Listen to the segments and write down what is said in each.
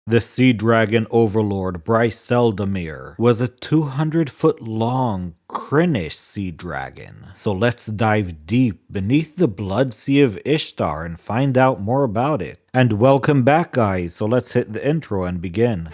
The sea dragon overlord Brynseldimer was a 200-foot long Krynnish sea dragon. So let's dive deep beneath the blood sea of Ishtar and find out more about it. And welcome back, guys, so let's hit the intro and begin.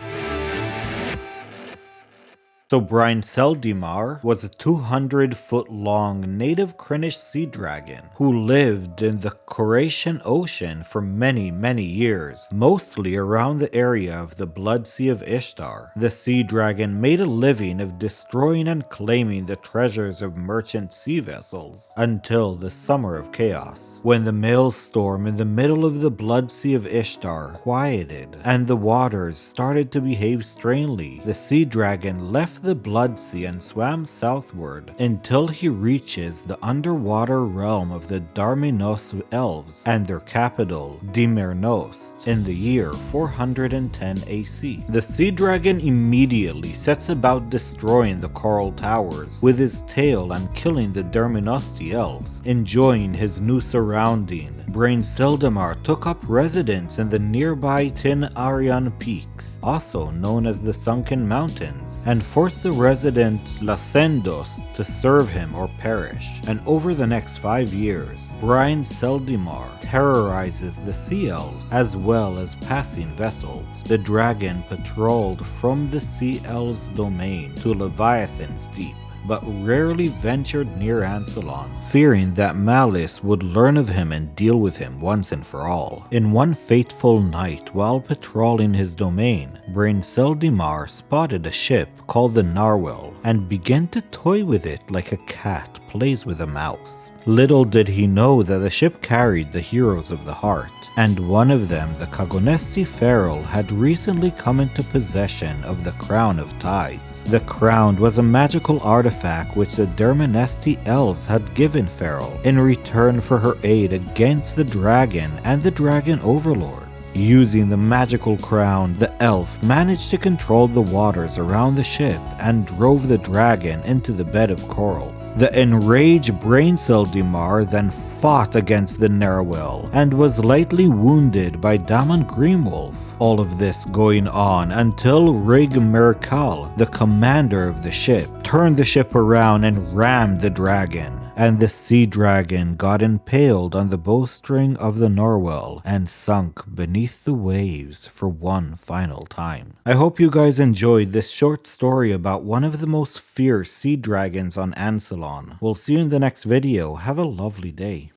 So Brynseldimer was a 200-foot long native Krynnish sea dragon who lived in the Eurasian Ocean for many years, mostly around the area of the Blood Sea of Ishtar. The sea dragon made a living of destroying and claiming the treasures of merchant sea vessels until the Summer of Chaos, when the maelstrom in the middle of the Blood Sea of Ishtar quieted and the waters started to behave strangely. The sea dragon left the Blood Sea and swam southward until he reaches the underwater realm of the Darminos elves and their capital, Dimernos, in the year 410 AC. The sea dragon immediately sets about destroying the coral towers with his tail and killing the Derminosti elves. Enjoying his new surrounding, Brynseldimer took up residence in the nearby Tin Aryan Peaks, also known as the Sunken Mountains, and forced the resident Lacendos to serve him or perish. And over the next 5 years, Brynseldimer terrorizes the sea elves as well as passing vessels. The dragon patrolled from the sea elves' domain to Leviathan's deep, but rarely ventured near Ansalon, fearing that Malice would learn of him and deal with him once and for all. In one fateful night, while patrolling his domain, Brynseldimer spotted a ship called the Narwhal and began to toy with it like a cat plays with a mouse. Little did he know that the ship carried the heroes of the heart, and one of them, the Kagonesti Feral, had recently come into possession of the Crown of Tides. The crown was a magical artifact which the Derminesti elves had given Feral in return for her aid against the dragon and the dragon overlords. Using the magical crown, the elf managed to control the waters around the ship and drove the dragon into the bed of corals. The enraged Brynseldimer then fought against the Narwhal and was lightly wounded by Damon Grimwolf. All of this going on until Rig Merkal, the commander of the ship, turned the ship around and rammed the dragon. And the sea dragon got impaled on the bowstring of the Narwhal and sunk beneath the waves for one final time. I hope you guys enjoyed this short story about one of the most fierce sea dragons on Ansalon. We'll see you in the next video. Have a lovely day.